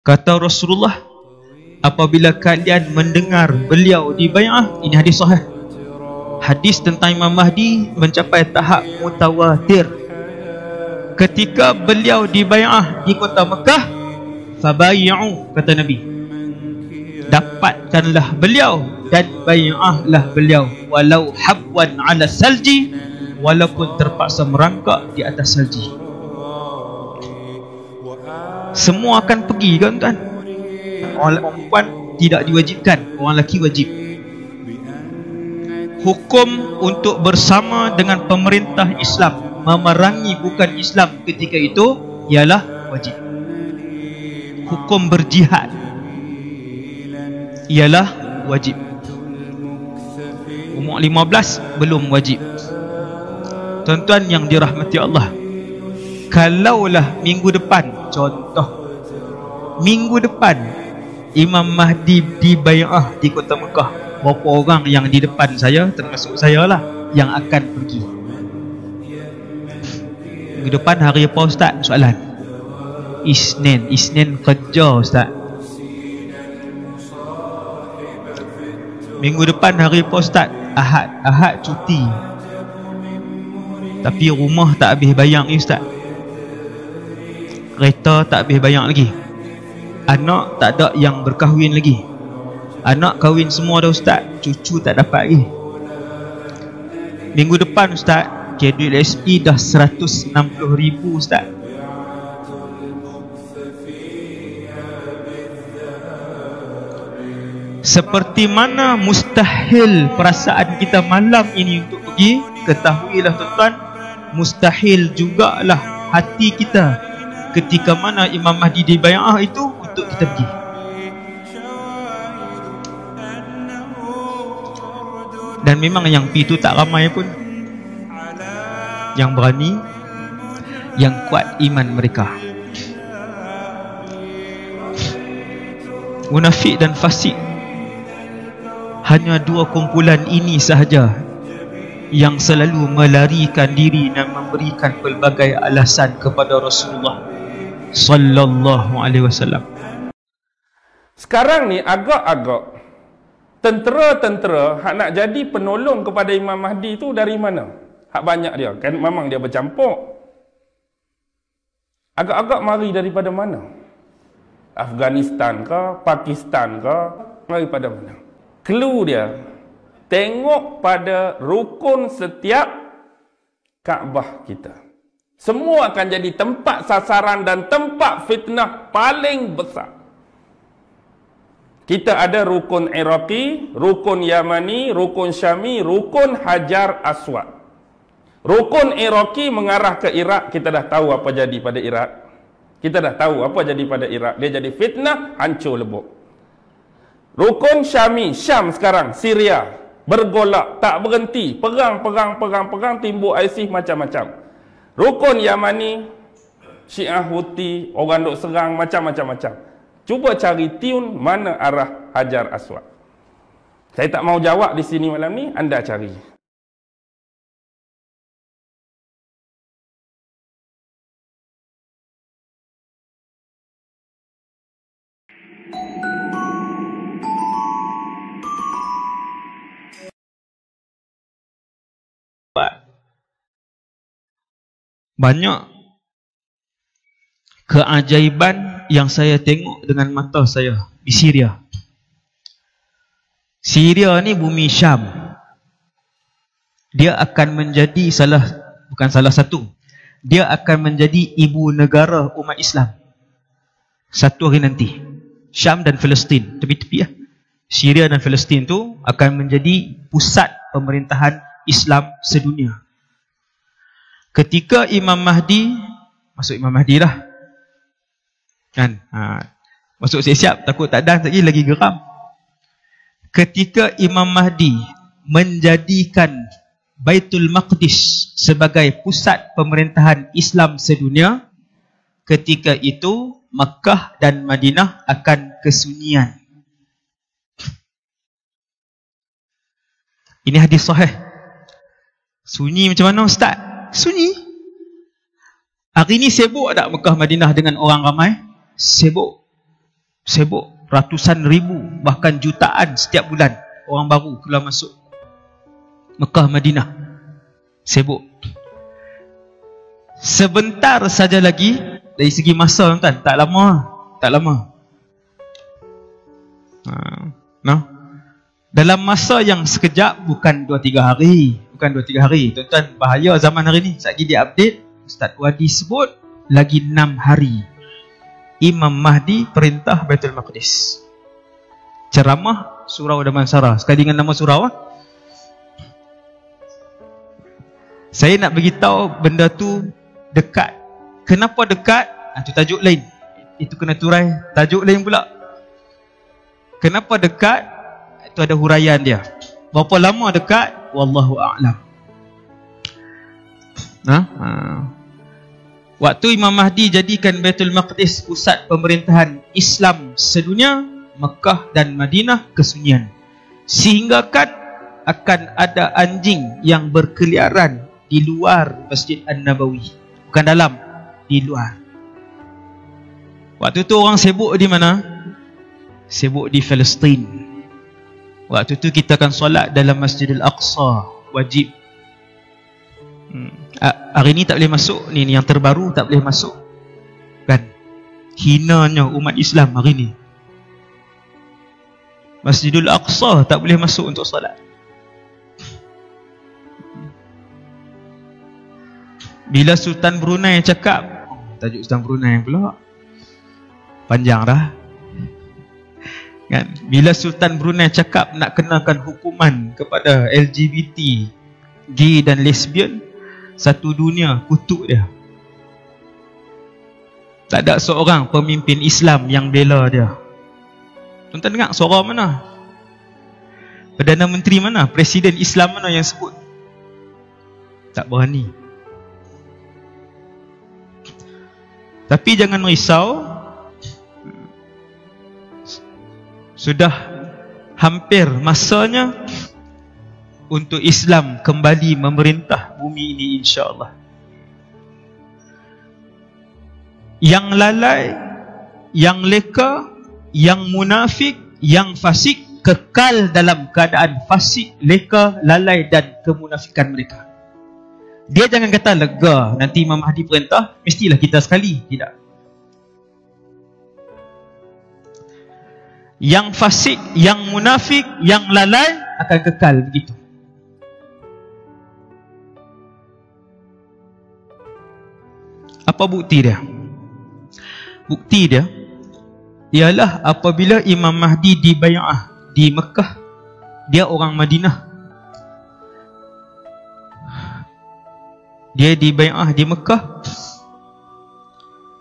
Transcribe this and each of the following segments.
Kata Rasulullah, apabila kalian mendengar beliau dibai'ah, ini hadis sahih. Hadis tentang Imam Mahdi mencapai tahap mutawatir. Ketika beliau dibai'ah di kota Mekah, fabay'u, kata Nabi, dapatkanlah beliau dan bai'ahlah beliau walau habwan ala salji, walaupun terpaksa merangkak di atas salji. Semua akan pergi kan tuan? Orang perempuan tidak diwajibkan, orang lelaki wajib. Hukum untuk bersama dengan pemerintah Islam memerangi bukan Islam ketika itu ialah wajib. Hukum berjihad ialah wajib. Umur 15 belum wajib. Tuan-tuan yang dirahmati Allah, kalaulah minggu depan, contoh minggu depan Imam Mahdi dibai'ah di kota Mekah, berapa orang yang di depan saya, termasuk saya lah, yang akan pergi? Minggu depan hari apa Ustaz? Soalan. Isnin kerja Ustaz. Minggu depan hari apa Ustaz? Ahad cuti. Tapi rumah tak habis bayang ni Ustaz. Kereta tak habis bayang lagi. Anak tak ada yang berkahwin lagi. Anak kahwin semua dah Ustaz, cucu tak dapat lagi. Minggu depan Ustaz, graduate SE dah 160,000 Ustaz. Seperti mana mustahil perasaan kita malam ini untuk pergi, ketahuilah tuan-tuan, mustahil jugalah hati kita ketika mana Imam Mahdi dibai'ah itu untuk kita pergi. Dan memang yang pergi itu tak ramai pun. Yang berani, yang kuat iman mereka. Munafik dan fasik, hanya dua kumpulan ini sahaja yang selalu melarikan diri dan memberikan pelbagai alasan kepada Rasulullah sallallahu alaihi wasallam. Sekarang ni agak-agak tentera-tentera hak nak jadi penolong kepada Imam Mahdi tu dari mana? Hak banyak dia, kan memang dia bercampur. Agak-agak mari daripada mana? Afghanistan ke, Pakistan ke, daripada mana? Clue dia, tengok pada rukun setiap Kaabah kita. Semua akan jadi tempat sasaran dan tempat fitnah paling besar. Kita ada rukun Iraqi, rukun Yamani, rukun Syami, rukun Hajar Aswad. Rukun Iraqi mengarah ke Iraq, kita dah tahu apa jadi pada Iraq. Kita dah tahu apa jadi pada Iraq. Dia jadi fitnah, hancur lebur. Rukun Syami, Syam sekarang, Syria, bergolak, tak berhenti, perang, timbul ISIS macam-macam. Rukun Yamani, Syiah Houthi, orang duk serang macam-macam. Cuba cari tune mana arah Hajar Aswad. Saya tak mau jawab di sini malam ni, anda cari. Banyak keajaiban yang saya tengok dengan mata saya di Syria. Syria ni bumi Syam. Dia akan menjadi bukan salah satu. Dia akan menjadi ibu negara umat Islam satu hari nanti. Syam dan Palestin, tepi-tepi ya. Syria dan Palestin tu akan menjadi pusat pemerintahan Islam sedunia. Ketika Imam Mahdi, masuk Imam Mahdi lah kan, masuk siap-siap, takut tak ada lagi geram. Ketika Imam Mahdi menjadikan Baitul Maqdis sebagai pusat pemerintahan Islam sedunia, ketika itu Makkah dan Madinah akan kesunyian. Ini hadis sahih. Sunyi macam mana Ustaz? Sunyi. Hari ni sibuk tak Mekah Madinah dengan orang ramai? Sibuk. Sibuk. Ratusan ribu, bahkan jutaan setiap bulan orang baru keluar masuk Mekah, Madinah. Sibuk. Sebentar saja lagi, dari segi masa tuan, tak lama. No? Dalam masa yang sekejap, bukan 2-3 hari. Tuan-tuan, bahaya zaman hari ni. Sekejap dia update, Ustaz Wadi sebut lagi 6 hari Imam Mahdi perintah Baitul Maqdis. Ceramah Surau Damansara. Sekali dengan nama surau. Saya nak beritahu benda tu dekat. Kenapa dekat? Itu tajuk lain. Itu kena turai tajuk lain pula. Kenapa dekat? Itu ada huraian dia. Berapa lama dekat? Wallahu a'lam. Waktu Imam Mahdi jadikan Baitul Maqdis pusat pemerintahan Islam sedunia, Mekah dan Madinah kesunyian. Sehinggakan akan ada anjing yang berkeliaran di luar Masjid An-Nabawi. Bukan dalam, di luar. Waktu tu orang sibuk di mana? Sibuk di Palestin. Waktu tu kita akan solat dalam Masjidil Aqsa, wajib. Hari ni tak boleh masuk, ni yang terbaru tak boleh masuk. Kan? Hinanya umat Islam hari ni. Masjidil Aqsa tak boleh masuk untuk solat. Bila Sultan Brunei cakap, tajuk Sultan Brunei pula panjang dah. Kan? Bila Sultan Brunei cakap nak kenakan hukuman kepada LGBT, gay dan lesbian, satu dunia kutuk dia. Tak ada seorang pemimpin Islam yang bela dia. Tuan-tuan dengar suara mana? Perdana Menteri mana? Presiden Islam mana yang sebut? Tak berani. Tapi jangan risau, sudah hampir masanya untuk Islam kembali memerintah bumi ini, insya-Allah. Yang lalai, yang leka, yang munafik, yang fasik kekal dalam keadaan fasik, leka, lalai dan kemunafikan mereka. Dia jangan kata lega, nanti Imam Mahdi perintah mestilah kita sekali. Tidak. Yang fasik, yang munafik, yang lalai akan kekal begitu. Apa bukti dia? Bukti dia ialah apabila Imam Mahdi dibai'ah di Mekah, dia orang Madinah. Dia dibai'ah di Mekah.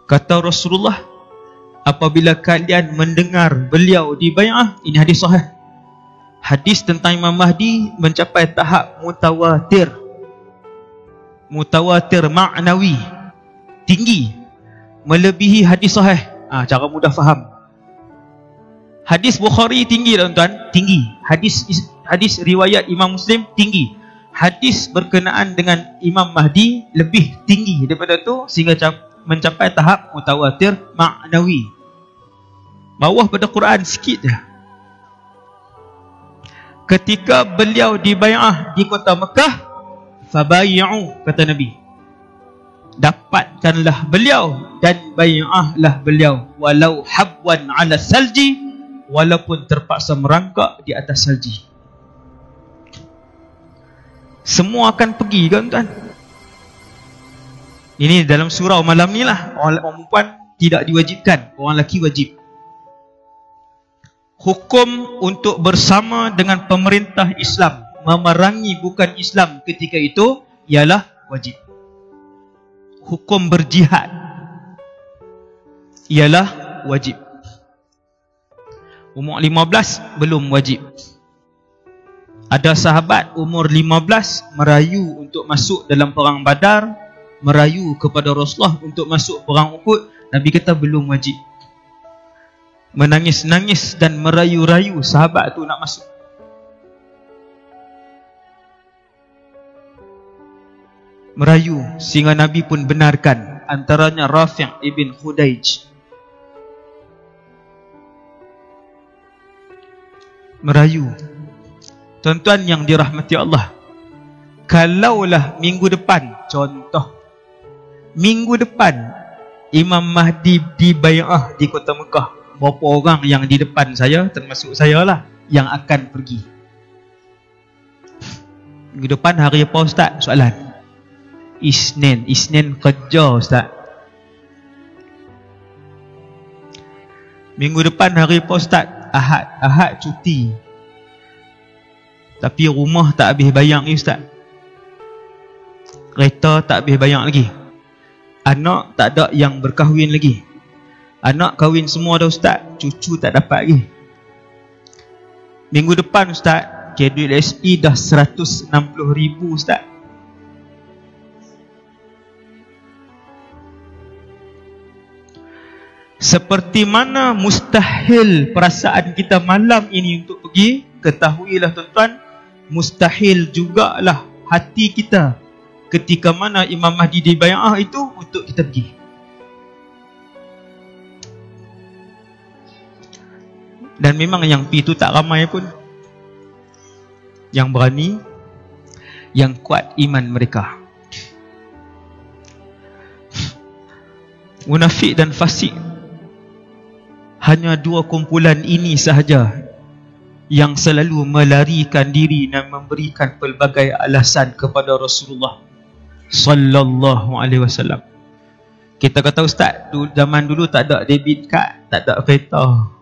Kata Rasulullah, apabila kalian mendengar beliau dibai'ah, ini hadis sahih. Hadis tentang Imam Mahdi mencapai tahap mutawatir. Mutawatir ma'nawi, tinggi, melebihi hadis sahih. Cara mudah faham. Hadis Bukhari tinggi, tuan-tuan, tinggi. Hadis riwayat Imam Muslim tinggi. Hadis berkenaan dengan Imam Mahdi lebih tinggi daripada tu, sehingga mencapai tahap mutawatir ma'nawi. Bawah pada Quran sikit je. Ketika beliau dibai'ah di kota Mekah, fabayi'u, kata Nabi, dapatkanlah beliau dan bai'ahlah beliau walau habwan ala salji, walaupun terpaksa merangkak di atas salji. Semua akan pergi, kan tuan? Ini dalam surau malam ni lah. Orang perempuan tidak diwajibkan, orang lelaki wajib. Hukum untuk bersama dengan pemerintah Islam memerangi bukan Islam ketika itu ialah wajib. Hukum berjihad ialah wajib. Umur 15 belum wajib. Ada sahabat umur 15 merayu untuk masuk dalam perang Badar, merayu kepada Rasulullah untuk masuk perang Uhud. Nabi kata belum wajib. Menangis-nangis dan merayu-rayu sahabat tu nak masuk. Merayu sehingga Nabi pun benarkan. Antaranya Rafi' ibn Khudaij. merayu. Tuan-tuan yang dirahmati Allah, kalaulah minggu depan, contoh minggu depan Imam Mahdi dibai'ah di kota Mekah, berapa orang yang di depan saya, termasuk saya lah, yang akan pergi? Minggu depan hari apa Ustaz? Soalan. Isnin kerja Ustaz. Minggu depan hari apa Ustaz? Ahad cuti. Tapi rumah tak habis bayar ni Ustaz. Kereta tak habis bayar lagi. Anak tak ada yang berkahwin lagi. Anak kahwin semua dah Ustaz, cucu tak dapat lagi. Minggu depan Ustaz, jadual SP dah 160,000 Ustaz. Seperti mana mustahil perasaan kita malam ini untuk pergi, ketahuilah tuan-tuan, mustahil jugalah hati kita ketika mana Imam Mahdi dibai'ah itu untuk kita pergi. Dan memang yang pergi itu tak ramai pun. Yang berani, yang kuat iman mereka. Munafik dan fasik, hanya dua kumpulan ini sahaja yang selalu melarikan diri dan memberikan pelbagai alasan kepada Rasulullah sallallahu alaihi wasallam. Kita kata Ustaz, zaman dulu tak ada debit card, tak ada kereta.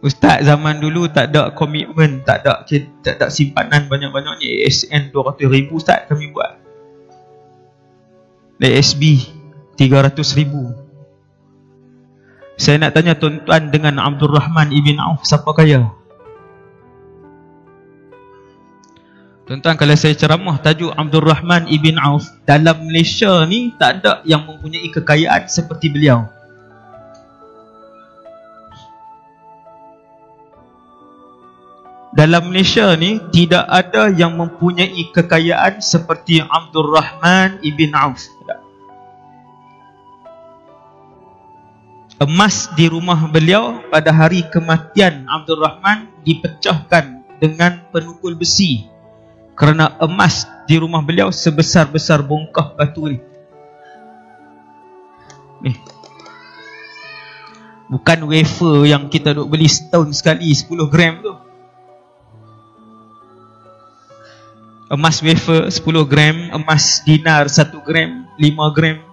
Ustaz, zaman dulu tak ada komitmen, tak ada simpanan banyak-banyak ni. ASN 200,000 Ustaz kami buat. ASB 300,000. Saya nak tanya tuan-tuan, dengan Abdul Rahman ibn Auf, siapa kaya? Tuan-tuan, kalau saya ceramah tajuk Abdul Rahman ibn Auf, dalam Malaysia ni tak ada yang mempunyai kekayaan seperti beliau. Dalam Malaysia ni tidak ada yang mempunyai kekayaan seperti Abdul Rahman ibn Auf. Emas di rumah beliau pada hari kematian Abdul Rahman dipecahkan dengan penukul besi, kerana emas di rumah beliau sebesar-besar bongkah batu ni. Bukan wafer yang kita duk beli setahun sekali 10 gram tu. Emas wafer 10 gram, emas dinar 1 gram, 5 gram.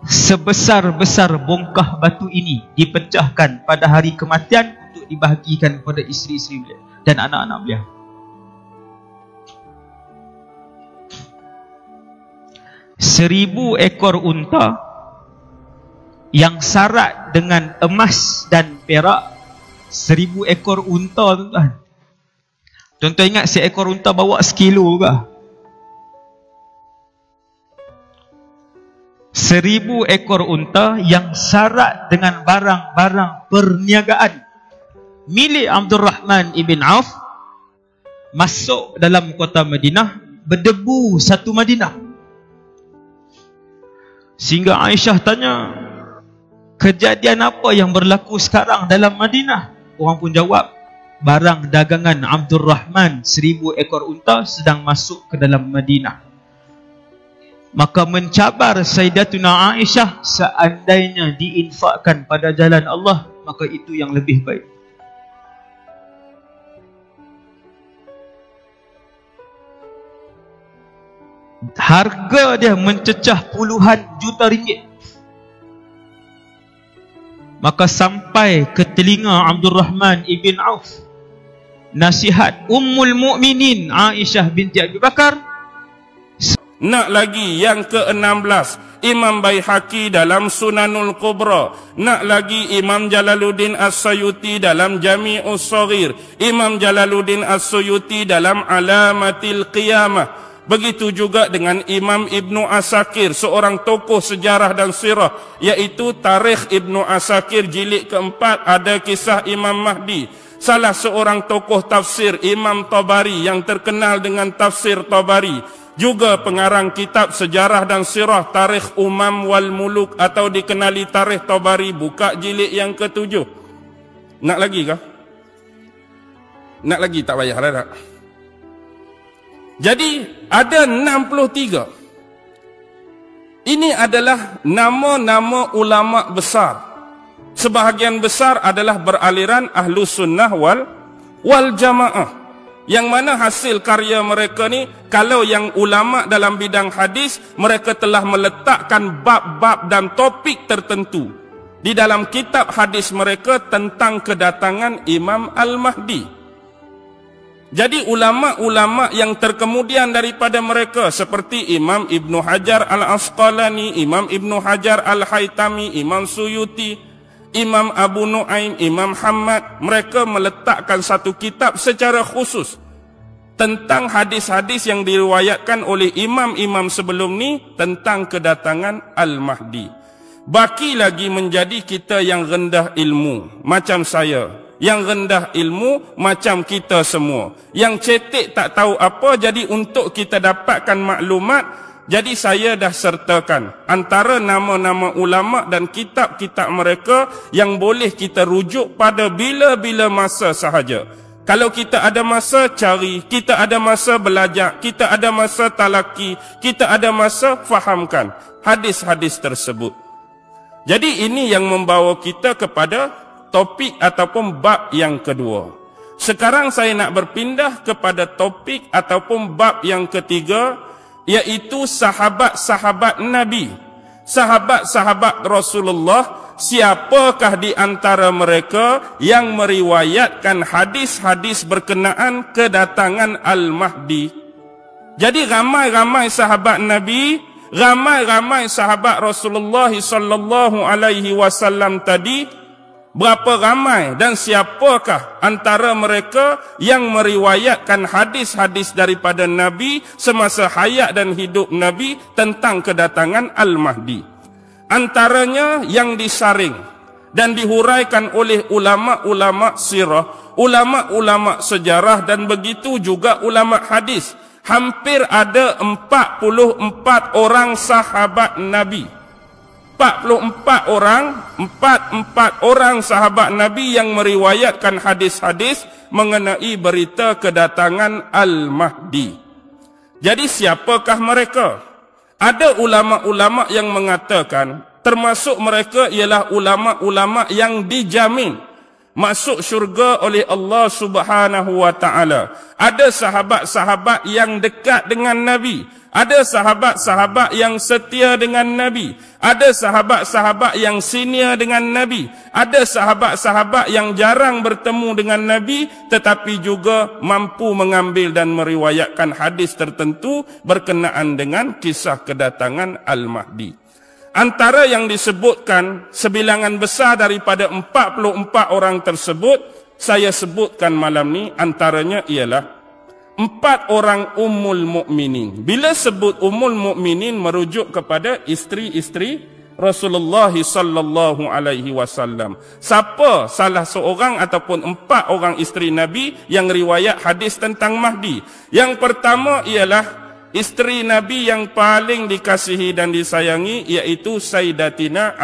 Sebesar-besar bongkah batu ini dipecahkan pada hari kematian untuk dibahagikan kepada isteri-isteri beliau dan anak-anak beliau. Seribu ekor unta yang syarat dengan emas dan perak. 1000 ekor unta, tuan-tuan. Tuan-tuan ingat seekor unta bawa sekilo ke? 1000 ekor unta yang syarat dengan barang-barang perniagaan milik Abdul Rahman ibn Auf masuk dalam kota Madinah, berdebu satu Madinah. Sehingga Aisyah tanya, kejadian apa yang berlaku sekarang dalam Madinah? Orang pun jawab, barang dagangan Abdul Rahman 1000 ekor unta sedang masuk ke dalam Madinah. Maka mencabar Sayyidatuna Aisyah, seandainya diinfakkan pada jalan Allah, maka itu yang lebih baik. Harga dia mencecah puluhan juta ringgit. Maka sampai ke telinga Abdul Rahman ibn Auf nasihat Ummul Mukminin Aisyah binti Abi Bakar. Nak lagi yang ke-16, Imam Baihaqi dalam Sunanul Kubra. Nak lagi Imam Jalaluddin As-Suyuti dalam Jami'us Shaghir, Imam Jalaluddin As-Suyuti dalam Alamatil Qiyamah. Begitu juga dengan Imam Ibnu Asakir, seorang tokoh sejarah dan sirah, iaitu Tarikh Ibnu Asakir jilid keempat, ada kisah Imam Mahdi. Salah seorang tokoh tafsir, Imam Tabari, yang terkenal dengan tafsir Tabari. juga pengarang kitab sejarah dan sirah Tarikh Umam wal Muluk atau dikenali Tarikh Tabari, buka jilid yang ke-7. Nak lagi kah? Nak lagi tak payah dah tak? Jadi ada 63. Ini adalah nama-nama ulama besar. Sebahagian besar adalah beraliran Ahlus Sunnah wal Jamaah. Yang mana hasil karya mereka ni, kalau yang ulama dalam bidang hadis, mereka telah meletakkan bab-bab dan topik tertentu di dalam kitab hadis mereka tentang kedatangan Imam Al-Mahdi. Jadi ulama-ulama yang terkemudian daripada mereka seperti Imam Ibn Hajar Al-Asqalani, Imam Ibn Hajar Al-Haytami, Imam Suyuti, Imam Abu Nu'aim, Imam Hamad, mereka meletakkan satu kitab secara khusus tentang hadis-hadis yang diriwayatkan oleh imam-imam sebelum ni tentang kedatangan Al-Mahdi. Baki lagi menjadi kita yang rendah ilmu macam saya, yang rendah ilmu macam kita semua, yang cetek tak tahu apa, jadi untuk kita dapatkan maklumat, jadi saya dah sertakan antara nama-nama ulama dan kitab-kitab mereka yang boleh kita rujuk pada bila-bila masa sahaja. Kalau kita ada masa cari, kita ada masa belajar, kita ada masa talaki, kita ada masa fahamkan hadis-hadis tersebut. Jadi ini yang membawa kita kepada topik ataupun bab yang kedua. Sekarang saya nak berpindah kepada topik ataupun bab yang ketiga, iaitu sahabat-sahabat Nabi. Sahabat-sahabat Rasulullah, siapakah di antara mereka yang meriwayatkan hadis-hadis berkenaan kedatangan Al-Mahdi? Jadi ramai-ramai sahabat Nabi, ramai-ramai sahabat Rasulullah sallallahu alaihi wasallam tadi, berapa ramai dan siapakah antara mereka yang meriwayatkan hadis-hadis daripada Nabi semasa hayat dan hidup Nabi tentang kedatangan Al-Mahdi? Antaranya yang disaring dan dihuraikan oleh ulama-ulama sirah, ulama-ulama sejarah dan begitu juga ulama hadis. Hampir ada 44 orang sahabat Nabi. 44 orang sahabat Nabi yang meriwayatkan hadis-hadis mengenai berita kedatangan Al-Mahdi. Jadi siapakah mereka? Ada ulama-ulama yang mengatakan termasuk mereka ialah ulama-ulama yang dijamin masuk syurga oleh Allah Subhanahu wa taala. Ada sahabat-sahabat yang dekat dengan Nabi, ada sahabat-sahabat yang setia dengan Nabi, ada sahabat-sahabat yang senior dengan Nabi, ada sahabat-sahabat yang jarang bertemu dengan Nabi tetapi juga mampu mengambil dan meriwayatkan hadis tertentu berkenaan dengan kisah kedatangan Al-Mahdi. Antara yang disebutkan sebilangan besar daripada 44 orang tersebut, saya sebutkan malam ni antaranya ialah 4 orang Ummul Mukminin. Bila sebut Ummul Mukminin merujuk kepada isteri-isteri Rasulullah sallallahu alaihi wasallam. Siapa salah seorang ataupun 4 orang isteri Nabi yang riwayat hadis tentang Mahdi? Yang pertama ialah isteri Nabi yang paling dikasihi dan disayangi, iaitu Sayyidatina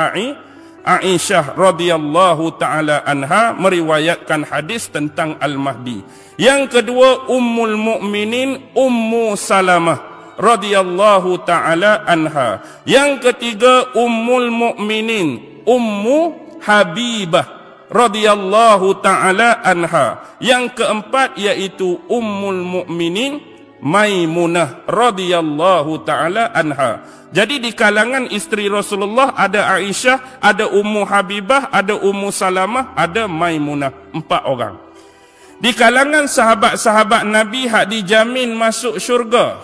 Aisyah radhiyallahu taala anha meriwayatkan hadis tentang Al-Mahdi. Yang kedua Ummul Mukminin Ummu Salamah radhiyallahu taala anha. Yang ketiga Ummul Mukminin Ummu Habibah radhiyallahu taala anha. Yang keempat iaitu Ummul Mukminin Maimunah radhiyallahu taala anha. Jadi di kalangan isteri Rasulullah ada Aisyah, ada Ummu Habibah, ada Ummu Salamah, ada Maimunah, 4 orang. Di kalangan sahabat-sahabat Nabi hak dijamin masuk syurga,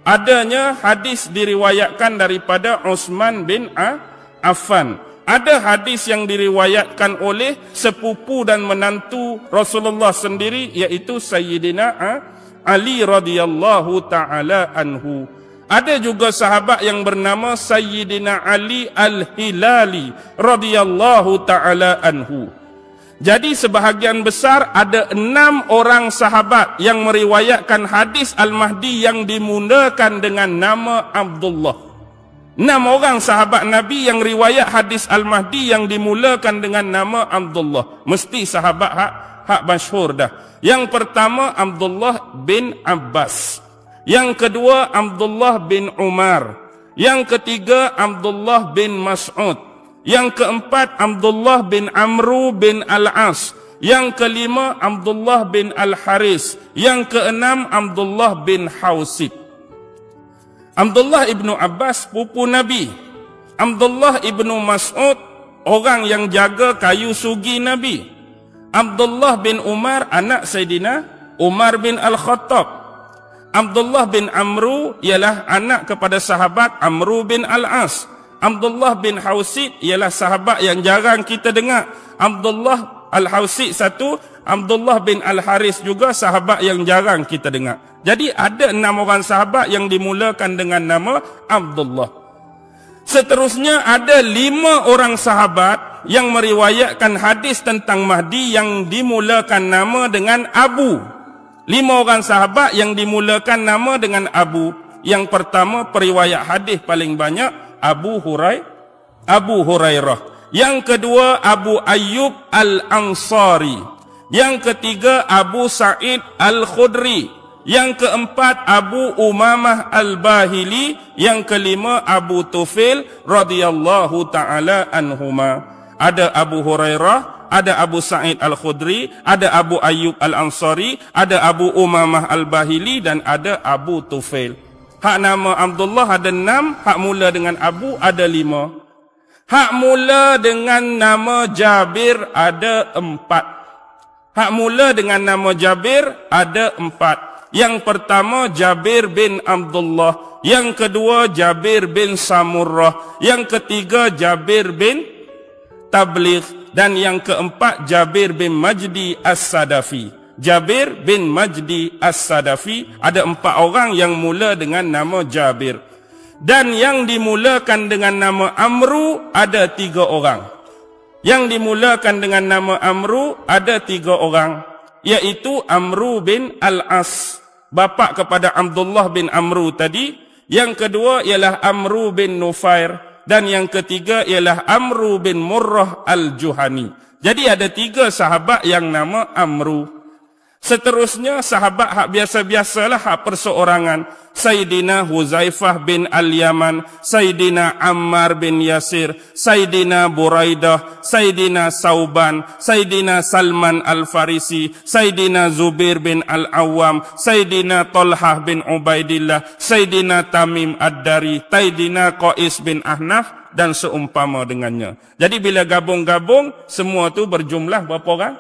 adanya hadis diriwayatkan daripada Uthman bin Affan. Ada hadis yang diriwayatkan oleh sepupu dan menantu Rasulullah sendiri, iaitu Sayyidina Ali radhiyallahu taala anhu. Ada juga sahabat yang bernama Sayyidina Ali Al-Hilali radhiyallahu taala anhu. Jadi sebahagian besar ada 6 orang sahabat yang meriwayatkan hadis Al-Mahdi yang dimulakan dengan nama Abdullah. 6 orang sahabat Nabi yang riwayat hadis Al-Mahdi yang dimulakan dengan nama Abdullah. Mesti sahabat hak masyhur dah. Yang pertama Abdullah bin Abbas. Yang kedua Abdullah bin Umar. Yang ketiga Abdullah bin Mas'ud. Yang keempat Abdullah bin Amru bin Al-As. Yang kelima Abdullah bin Al-Haris. Yang keenam Abdullah bin Hausib. Abdullah ibnu Abbas pupu Nabi. Abdullah ibnu Mas'ud orang yang jaga kayu sugi Nabi. Abdullah bin Umar anak Sayyidina Umar bin Al-Khattab. Abdullah bin Amru ialah anak kepada sahabat Amru bin Al-As. Abdullah bin Hausib ialah sahabat yang jarang kita dengar. Abdullah Al-Hausib satu, Abdullah bin Al-Haris juga sahabat yang jarang kita dengar. Jadi ada 6 orang sahabat yang dimulakan dengan nama Abdullah. Seterusnya ada 5 orang sahabat yang meriwayatkan hadis tentang Mahdi yang dimulakan nama dengan Abu. 5 orang sahabat yang dimulakan nama dengan Abu. Yang pertama periwayat hadis paling banyak Abu Hurairah. Yang kedua Abu Ayyub Al-Ansari. Yang ketiga Abu Sa'id Al-Khudri. Yang keempat Abu Umamah Al-Bahili. Yang kelima Abu Tufail radhiyallahu ta'ala anhuma. Ada Abu Hurairah, ada Abu Sa'id Al-Khudri, ada Abu Ayyub Al-Ansari, ada Abu Umamah Al-Bahili dan ada Abu Tufail. Hak nama Abdullah ada 6, hak mula dengan Abu ada 5. Hak mula dengan nama Jabir ada 4. Hak mula dengan nama Jabir ada 4. Yang pertama Jabir bin Abdullah. Yang kedua Jabir bin Samurrah. Yang ketiga Jabir bin Tabligh. Dan yang keempat Jabir bin Majdi As-Sadafi. Jabir bin Majdi As-Sadafi. Ada 4 orang yang mula dengan nama Jabir. Dan yang dimulakan dengan nama Amru ada 3 orang. Yang dimulakan dengan nama Amru ada 3 orang. Iaitu Amru bin Al-As, bapa kepada Abdullah bin Amru tadi. Yang kedua ialah Amru bin Nufair. Dan yang ketiga ialah Amru bin Murrah Al-Juhani. Jadi ada 3 sahabat yang nama Amru. Seterusnya sahabat hak biasa-biasalah, hak perseorangan. Sayyidina Huzaifah bin Al-Yaman, Sayyidina Ammar bin Yasir, Sayyidina Buraidah, Sayyidina Sauban, Sayyidina Salman Al-Farisi, Sayyidina Zubair bin Al-Awwam, Sayyidina Talhah bin Ubaidillah, Sayyidina Tamim Ad-Dari, Sayyidina Qais bin Ahnaf dan seumpama dengannya. Jadi bila gabung-gabung semua tu berjumlah berapa orang?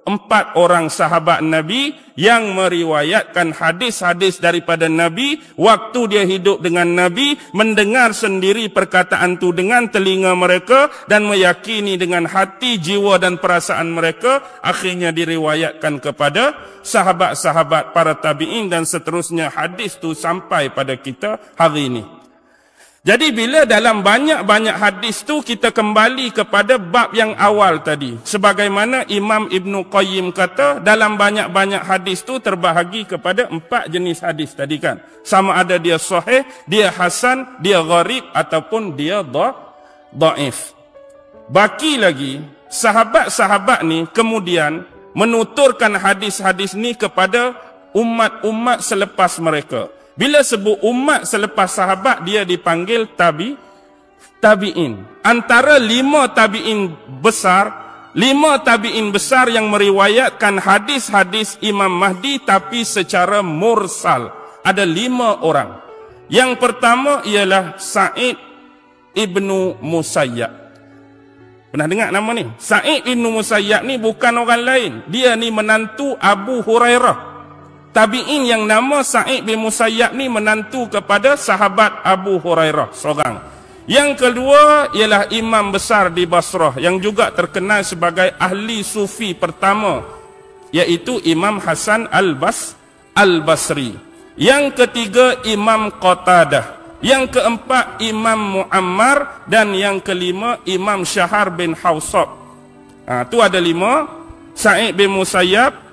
44 orang sahabat Nabi yang meriwayatkan hadis-hadis daripada Nabi waktu dia hidup dengan Nabi, mendengar sendiri perkataan itu dengan telinga mereka dan meyakini dengan hati, jiwa dan perasaan mereka, akhirnya diriwayatkan kepada sahabat-sahabat, para tabi'in dan seterusnya. Hadis itu sampai pada kita hari ini. Jadi bila dalam banyak-banyak hadis tu kita kembali kepada bab yang awal tadi. Sebagaimana Imam Ibn Qayyim kata, dalam banyak-banyak hadis tu terbahagi kepada 4 jenis hadis tadi kan. Sama ada dia sahih, dia hasan, dia gharib ataupun dia dhaif. Baki lagi, sahabat-sahabat ni kemudian menuturkan hadis-hadis ni kepada umat-umat selepas mereka. Bila sebut umat selepas sahabat, dia dipanggil tabi'in. Antara 5 tabi'in besar yang meriwayatkan hadis-hadis Imam Mahdi tapi secara mursal. Ada 5 orang. Yang pertama ialah Sa'id ibnu Musayyab. Pernah dengar nama ni? Sa'id ibnu Musayyab ni bukan orang lain. Dia ni menantu Abu Hurairah. Tabi'in yang nama Sa'id bin Musayyab ni menantu kepada sahabat Abu Hurairah seorang. Yang kedua ialah imam besar di Basrah yang juga terkenal sebagai ahli sufi pertama, iaitu Imam Hasan Al-Basri. Yang ketiga Imam Qatadah. Yang keempat Imam Muammar dan yang kelima Imam Syahar bin Hawsab. Tu ada 5. Sa'id bin Musayyab.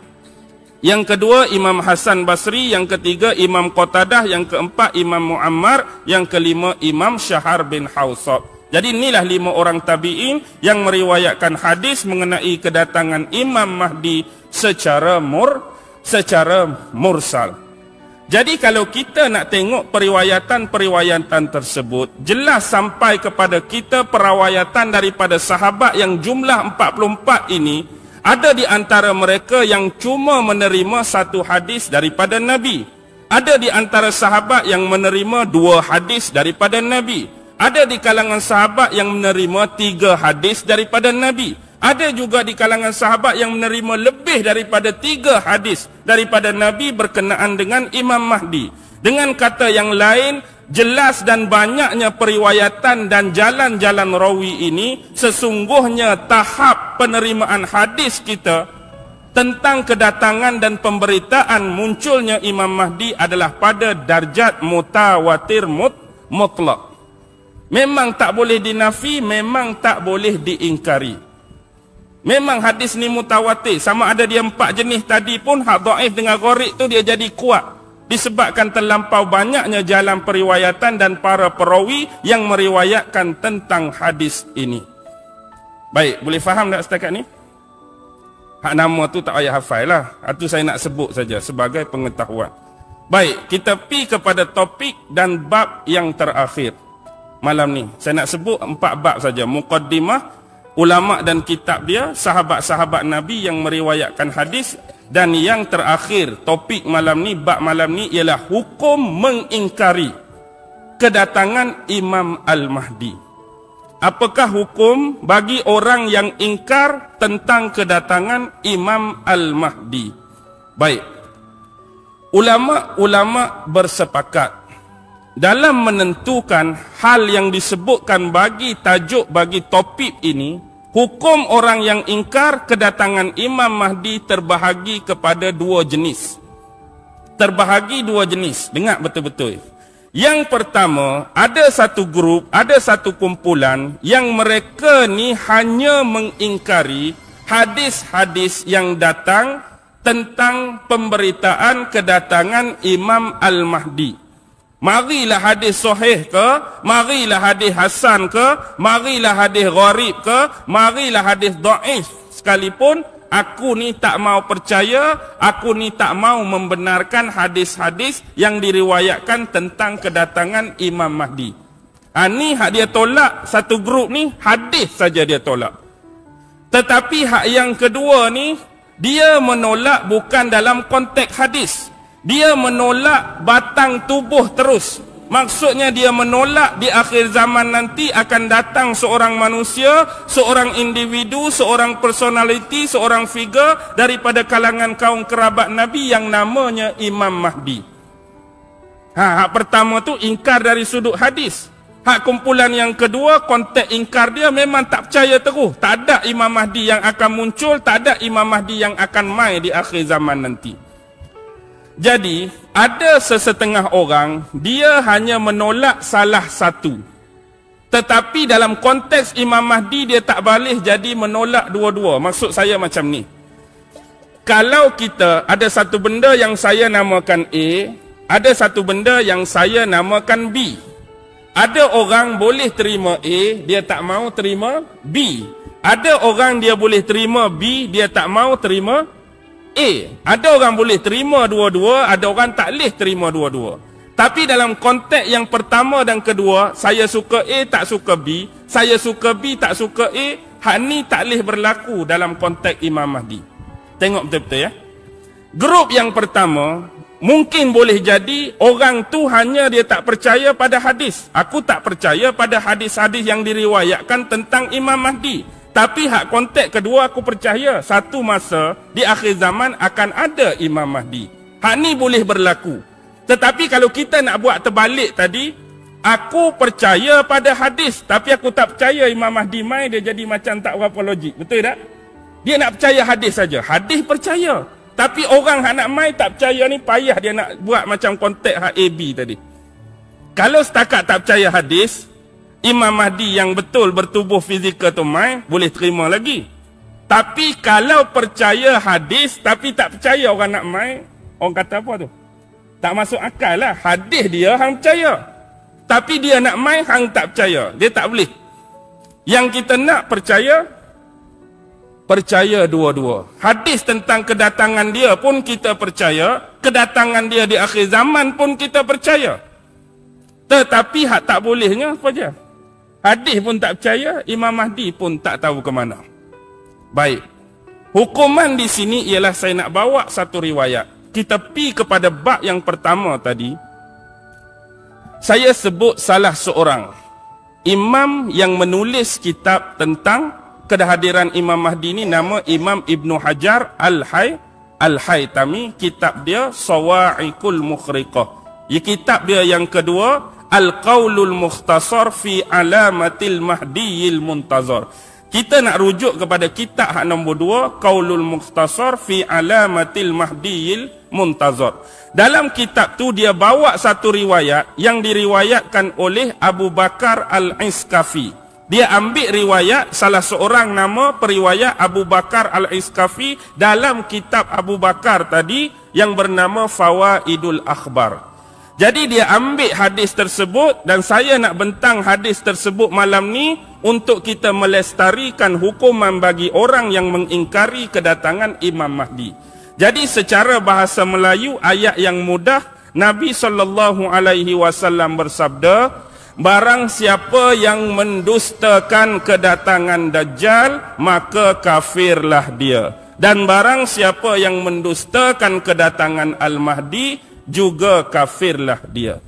Yang kedua Imam Hasan Basri, yang ketiga Imam Qatadah, yang keempat Imam Muammar, yang kelima Imam Syahar bin Hawsab. Jadi inilah 5 orang tabi'in yang meriwayatkan hadis mengenai kedatangan Imam Mahdi secara mursal. Jadi kalau kita nak tengok periwayatan tersebut, jelas sampai kepada kita periwayatan daripada sahabat yang jumlah 44 ini. Ada di antara mereka yang cuma menerima 1 hadis daripada Nabi. Ada di antara sahabat yang menerima 2 hadis daripada Nabi. Ada di kalangan sahabat yang menerima 3 hadis daripada Nabi. Ada juga di kalangan sahabat yang menerima lebih daripada 3 hadis daripada Nabi berkenaan dengan Imam Mahdi. Dengan kata yang lain, jelas dan banyaknya periwayatan dan jalan-jalan rawi ini, sesungguhnya tahap penerimaan hadis kita tentang kedatangan dan pemberitaan munculnya Imam Mahdi adalah pada darjat mutawatir mutlak. Memang tak boleh dinafi, memang tak boleh diingkari. Memang hadis ni mutawatir. Sama ada dia 4 jenis tadi pun, hak dhaif dengan gharib tu dia jadi kuat. Disebabkan terlampau banyaknya jalan periwayatan dan para perawi yang meriwayatkan tentang hadis ini. Baik, boleh faham tak setakat ni? Hak nama tu tak payah hafal lah. Itu saya nak sebut saja sebagai pengetahuan. Baik, kita pergi kepada topik dan bab yang terakhir malam ni. Saya nak sebut 4 bab saja. Muqaddimah, ulama dan kitab dia, sahabat-sahabat Nabi yang meriwayatkan hadis, dan yang terakhir topik malam ni, bab malam ni ialah hukum mengingkari kedatangan Imam Al-Mahdi. Apakah hukum bagi orang yang ingkar tentang kedatangan Imam Al-Mahdi? Baik, ulama-ulama bersepakat dalam menentukan hal yang disebutkan bagi tajuk, bagi topik ini. Hukum orang yang ingkar kedatangan Imam Mahdi terbahagi kepada 2 jenis. Terbahagi 2 jenis. Dengar betul-betul. Yang pertama, ada satu grup, ada satu kumpulan yang mereka ni hanya mengingkari hadis-hadis yang datang tentang pemberitaan kedatangan Imam Al-Mahdi. Marilah hadis sahih ke, marilah hadis hasan ke, marilah hadis gharib ke, marilah hadis dhaif sekalipun, aku ni tak mau percaya, aku ni tak mau membenarkan hadis-hadis yang diriwayatkan tentang kedatangan Imam Mahdi. Ni hak dia tolak, satu grup ni hadis saja dia tolak. Tetapi hak yang kedua ni, dia menolak bukan dalam konteks hadis. Dia menolak batang tubuh terus. Maksudnya dia menolak di akhir zaman nanti akan datang seorang manusia, seorang individu, seorang personality, seorang figure daripada kalangan kaum kerabat Nabi yang namanya Imam Mahdi. Hak pertama tu ingkar dari sudut hadis. Hak kumpulan yang kedua, konteks ingkar dia memang tak percaya terus. Tak ada Imam Mahdi yang akan muncul, tak ada Imam Mahdi yang akan mai di akhir zaman nanti. Jadi, ada sesetengah orang, dia hanya menolak salah satu. Tetapi dalam konteks Imam Mahdi, dia tak boleh jadi menolak dua-dua. Maksud saya macam ni. Kalau kita ada satu benda yang saya namakan A, ada satu benda yang saya namakan B. Ada orang boleh terima A, dia tak mau terima B. Ada orang dia boleh terima B, dia tak mau terima A. Ada orang boleh terima dua-dua, ada orang tak boleh terima dua-dua. Tapi dalam konteks yang pertama dan kedua, saya suka A, tak suka B, saya suka B, tak suka A, hak ni tak boleh berlaku dalam konteks Imam Mahdi. Tengok betul-betul ya. Grup yang pertama, mungkin boleh jadi orang tu hanya dia tak percaya pada hadis. Aku tak percaya pada hadis-hadis yang diriwayatkan tentang Imam Mahdi. Tapi hak konteks kedua aku percaya satu masa di akhir zaman akan ada Imam Mahdi. Hak ni boleh berlaku. Tetapi kalau kita nak buat terbalik tadi, aku percaya pada hadis tapi aku tak percaya Imam Mahdi mai, dia jadi macam tak berapa logik. Betul tak? Dia nak percaya hadis saja. Hadis percaya. Tapi orang hak nak mai tak percaya ni payah dia nak buat macam konteks hak AB tadi. Kalau setakat tak percaya hadis, Imam Mahdi yang betul bertubuh fizikal tu mai, boleh terima lagi. Tapi kalau percaya hadis tapi tak percaya orang nak mai, orang kata apa tu? Tak masuk akal lah. Hadis dia hang percaya, tapi dia nak mai hang tak percaya. Dia tak boleh. Yang kita nak percaya dua-dua. Hadis tentang kedatangan dia pun kita percaya, kedatangan dia di akhir zaman pun kita percaya. Tetapi hak tak bolehnya apa je? Hadis pun tak percaya, Imam Mahdi pun tak tahu ke mana. Baik. Hukuman di sini ialah saya nak bawa satu riwayat. Kita pi kepada bab yang pertama tadi. Saya sebut salah seorang imam yang menulis kitab tentang kehadiran Imam Mahdi ni, nama Imam Ibn Hajar Al-Haytami. Kitab dia Sawa'iqul Mukhriqah. Kitab dia yang kedua Al-Qaulul Mukhtasar fi Alamatil Mahdiyil Muntazar. Kita nak rujuk kepada kitab hak nombor 2, Qaulul Mukhtasar fi Alamatil Mahdiyil Muntazar. Dalam kitab tu dia bawa satu riwayat yang diriwayatkan oleh Abu Bakar Al-Iskafi. Dia ambil riwayat salah seorang nama periwayat Abu Bakar Al-Iskafi dalam kitab Abu Bakar tadi yang bernama Fawaidul Akhbar. Jadi dia ambil hadis tersebut dan saya nak bentang hadis tersebut malam ni untuk kita melestarikan hukuman bagi orang yang mengingkari kedatangan Imam Mahdi. Jadi secara bahasa Melayu, ayat yang mudah, Nabi SAW bersabda, barang siapa yang mendustakan kedatangan Dajjal, maka kafirlah dia. Dan barang siapa yang mendustakan kedatangan Al-Mahdi, juga kafirlah dia.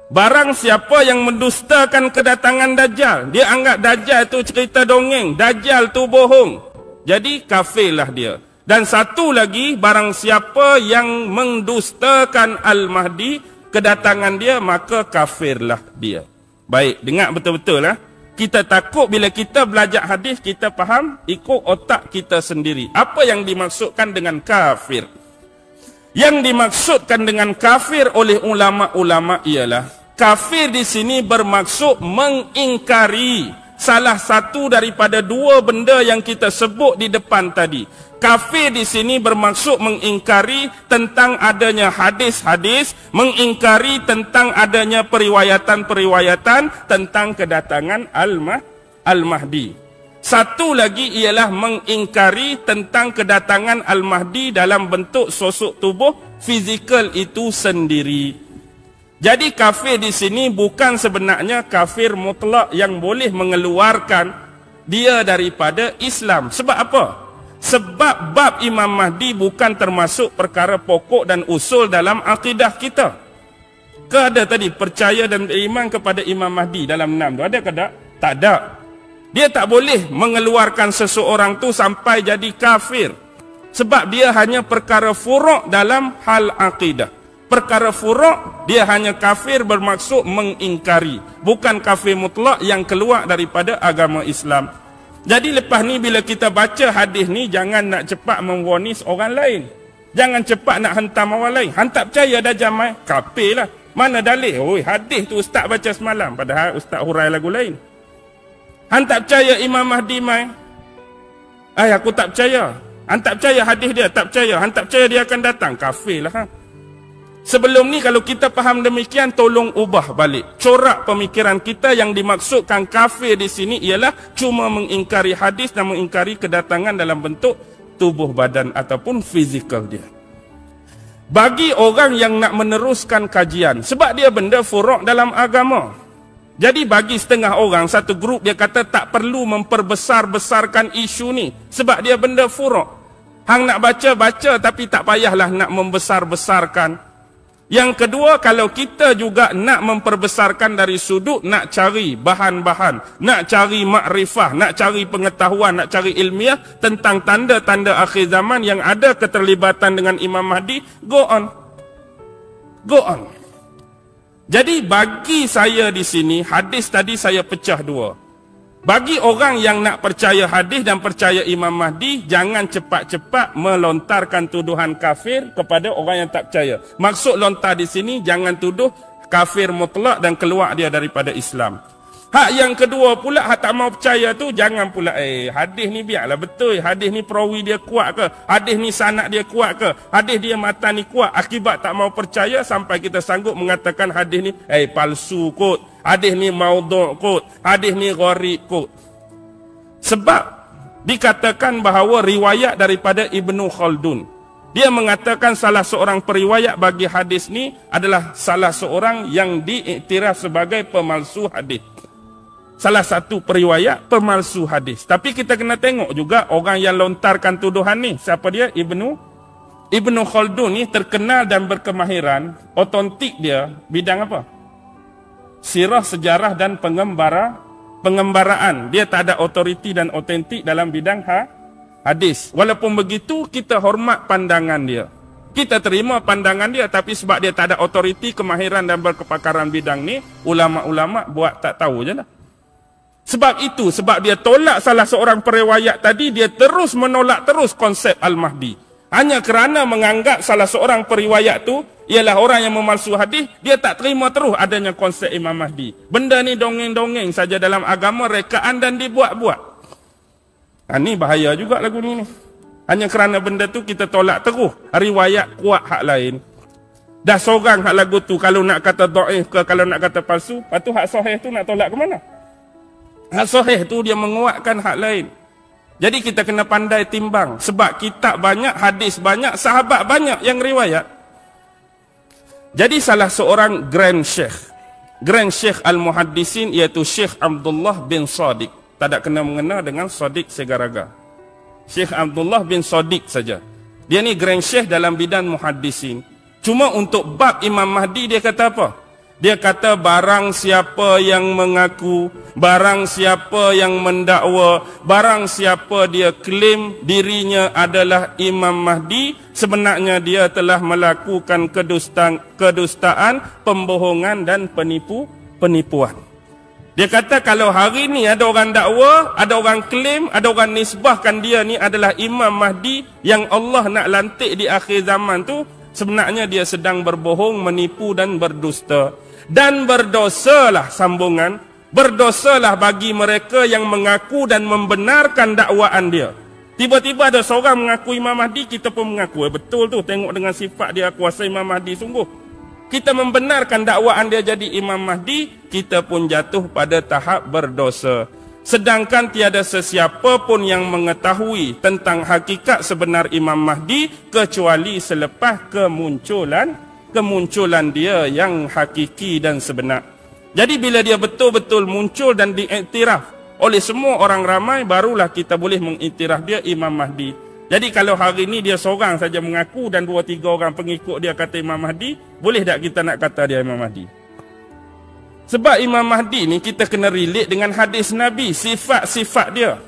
Barang siapa yang mendustakan kedatangan Dajjal, dia anggap Dajjal tu cerita dongeng, Dajjal tu bohong, jadi kafirlah dia. Dan satu lagi, barang siapa yang mendustakan Al-Mahdi, kedatangan dia, maka kafirlah dia. Baik, dengar betul-betul lah. Kita takut bila kita belajar hadis, kita faham ikut otak kita sendiri. Apa yang dimaksudkan dengan kafir? Yang dimaksudkan dengan kafir oleh ulama-ulama ialah, kafir di sini bermaksud mengingkari salah satu daripada dua benda yang kita sebut di depan tadi. Kafir di sini bermaksud mengingkari tentang adanya hadis-hadis, mengingkari tentang adanya periwayatan-periwayatan tentang kedatangan Al-Mahdi. Satu lagi ialah mengingkari tentang kedatangan Al-Mahdi dalam bentuk sosok tubuh fizikal itu sendiri. Jadi kafir di sini bukan sebenarnya kafir mutlak yang boleh mengeluarkan dia daripada Islam. Sebab apa? Sebab bab Imam Mahdi bukan termasuk perkara pokok dan usul dalam akidah kita. Ke ada tadi percaya dan beriman kepada Imam Mahdi dalam 6 tu? Ada ke tak? Tak ada. Dia tak boleh mengeluarkan seseorang tu sampai jadi kafir. Sebab dia hanya perkara furuk dalam hal akidah. Perkara furuk, dia hanya kafir bermaksud mengingkari. Bukan kafir mutlak yang keluar daripada agama Islam. Jadi lepas ni bila kita baca hadis ni, jangan nak cepat memvonis orang lain. Jangan cepat nak hentam orang lain. Hang tak percaya dah jamai? Kafir lah. Mana dalih? Oi, hadis tu ustaz baca semalam. Padahal ustaz hurai lagu lain. Hang tak percaya Imam Mahdi mai? Aku tak percaya. Hang tak percaya hadis dia? Tak percaya. Hang tak percaya dia akan datang? Kafir lah. Sebelum ni kalau kita faham demikian, tolong ubah balik. Corak pemikiran kita. Yang dimaksudkan kafir di sini ialah cuma mengingkari hadis dan mengingkari kedatangan dalam bentuk tubuh badan ataupun fizikal dia. Bagi orang yang nak meneruskan kajian, sebab dia benda furuk dalam agama. Jadi bagi setengah orang, satu grup dia kata tak perlu memperbesar-besarkan isu ni. Sebab dia benda furuk. Hang nak baca-baca tapi tak payahlah nak membesar-besarkan. Yang kedua, kalau kita juga nak memperbesarkan dari sudut nak cari bahan-bahan, nak cari makrifah, nak cari pengetahuan, nak cari ilmiah tentang tanda-tanda akhir zaman yang ada keterlibatan dengan Imam Mahdi, go on. Go on. Jadi bagi saya di sini, hadis tadi saya pecah dua. Bagi orang yang nak percaya hadis dan percaya Imam Mahdi, jangan cepat-cepat melontarkan tuduhan kafir kepada orang yang tak percaya. Maksud lontar di sini, jangan tuduh kafir mutlak dan keluar dia daripada Islam. Hak yang kedua pula, hak tak mau percaya tu, jangan pula, hadis ni biarlah betul, hadis ni perawi dia kuat ke, hadis ni sanad dia kuat ke, hadis dia matan ni kuat, akibat tak mau percaya sampai kita sanggup mengatakan hadis ni, palsu kot, hadis ni maudhu' kot, hadis ni gharib kot. Sebab dikatakan bahawa riwayat daripada Ibnu Khaldun, dia mengatakan salah seorang periwayat bagi hadis ni adalah salah seorang yang diiktiraf sebagai pemalsu hadis. Salah satu periwayat pemalsu hadis. Tapi kita kena tengok juga orang yang lontarkan tuduhan ni. Siapa dia? Ibnu Khaldun ni terkenal dan berkemahiran. Otentik dia bidang apa? Sirah, sejarah dan pengembaraan. Dia tak ada otoriti dan otentik dalam bidang hadis. Walaupun begitu, kita hormat pandangan dia. Kita terima pandangan dia, tapi sebab dia tak ada otoriti, kemahiran dan berkepakaran bidang ni, ulama-ulama buat tak tahu je lah. Sebab itu, sebab dia tolak salah seorang periwayat tadi, dia terus menolak terus konsep Al-Mahdi. Hanya kerana menganggap salah seorang periwayat tu ialah orang yang memalsu hadis, dia tak terima terus adanya konsep Imam Mahdi. Benda ni dongeng-dongeng saja dalam agama, rekaan dan dibuat-buat. Ni bahaya juga lagu ni. Hanya kerana benda tu kita tolak terus riwayat kuat hak lain. Dah seorang hak lagu tu, kalau nak kata dhaif ke, kalau nak kata palsu, lepas tu hak sahih tu nak tolak ke mana? Hak sahih tu dia menguatkan hak lain. Jadi kita kena pandai timbang. Sebab kitab banyak, hadis banyak, sahabat banyak yang riwayat. Jadi salah seorang Grand Sheikh Al-Muhaddisin, iaitu Syekh Abdullah bin Sadiq. Tak ada kena mengena dengan Sadiq Segaraga. Syekh Abdullah bin Sadiq saja. Dia ni Grand Sheikh dalam bidang muhaddisin. Cuma untuk bab Imam Mahdi dia kata apa? Dia kata barang siapa yang mengaku, barang siapa yang mendakwa, barang siapa dia klaim dirinya adalah Imam Mahdi, sebenarnya dia telah melakukan kedustaan, pembohongan dan penipuan. Dia kata kalau hari ni ada orang dakwa, ada orang klaim, ada orang nisbahkan dia ni adalah Imam Mahdi yang Allah nak lantik di akhir zaman tu, sebenarnya dia sedang berbohong, menipu dan berdusta. Dan berdosalah sambungan, berdosalah bagi mereka yang mengaku dan membenarkan dakwaan dia. Tiba-tiba ada seorang mengaku Imam Mahdi, kita pun mengaku. Betul tu, tengok dengan sifat dia kuasa Imam Mahdi sungguh. Kita membenarkan dakwaan dia jadi Imam Mahdi, kita pun jatuh pada tahap berdosa. Sedangkan tiada sesiapa pun yang mengetahui tentang hakikat sebenar Imam Mahdi kecuali selepas kemunculan dia yang hakiki dan sebenar. Jadi bila dia betul-betul muncul dan diiktiraf oleh semua orang ramai, barulah kita boleh mengiktiraf dia Imam Mahdi. Jadi kalau hari ini dia seorang saja mengaku dan 2-3 orang pengikut dia kata Imam Mahdi, boleh tak kita nak kata dia Imam Mahdi? Sebab Imam Mahdi ni kita kena relate dengan hadis Nabi, sifat-sifat dia.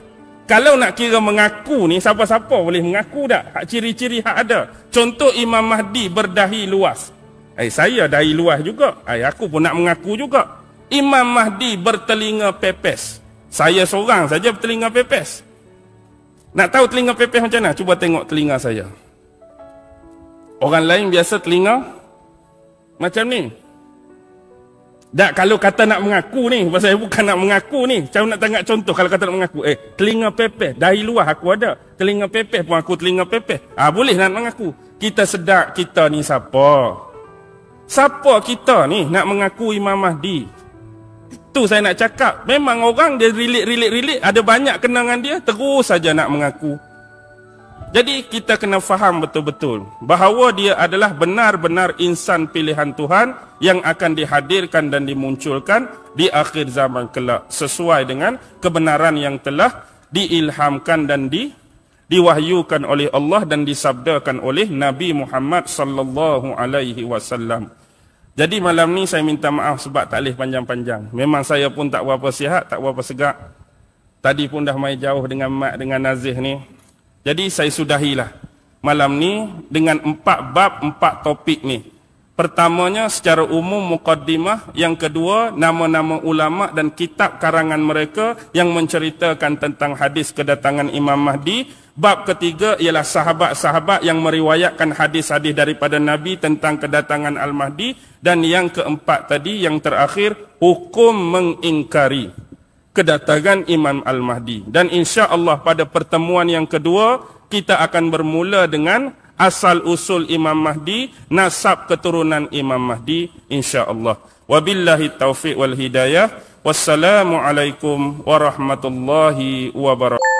Kalau nak kira mengaku ni, siapa-siapa boleh mengaku tak? Hak ciri-ciri hak ada. Contoh Imam Mahdi berdahi luas. Saya dahi luas juga. Aku pun nak mengaku juga. Imam Mahdi bertelinga pepes. Saya seorang saja bertelinga pepes. Nak tahu telinga pepes macam mana? Cuba tengok telinga saya. Orang lain biasa telinga macam ni. Tak, kalau kata nak mengaku ni, pasal saya bukan nak mengaku ni. Saya nak tengok contoh kalau kata nak mengaku. Telinga pepes, dahi luas aku ada. Telinga pepes pun aku telinga pepes. Boleh nak mengaku. Kita sedar kita ni siapa? Siapa kita ni nak mengaku Imam Mahdi? Tu saya nak cakap. Memang orang dia relate. Ada banyak kenangan dia, terus saja nak mengaku. Jadi kita kena faham betul-betul bahawa dia adalah benar-benar insan pilihan Tuhan yang akan dihadirkan dan dimunculkan di akhir zaman kelak sesuai dengan kebenaran yang telah diilhamkan dan diwahyukan oleh Allah dan disabdakan oleh Nabi Muhammad sallallahu alaihi wasallam. Jadi malam ni saya minta maaf sebab tak boleh panjang-panjang. Memang saya pun tak berapa sihat, tak berapa segak. Tadi pun dah main jauh dengan Mat dengan Nazih ni. Jadi saya sudahilah malam ni dengan 4 bab 4 topik ni. Pertamanya secara umum muqaddimah, yang kedua nama-nama ulama dan kitab karangan mereka yang menceritakan tentang hadis kedatangan Imam Mahdi. Bab ketiga ialah sahabat-sahabat yang meriwayatkan hadis-hadis daripada Nabi tentang kedatangan Al-Mahdi. Dan yang keempat tadi, yang terakhir, hukum mengingkari kedatangan Imam Al-Mahdi. Dan insya-Allah pada pertemuan yang kedua kita akan bermula dengan asal-usul Imam Mahdi, nasab keturunan Imam Mahdi, insya-Allah. Wabillahi taufiq wal hidayah. Wassalamualaikum warahmatullahi wabarakatuh.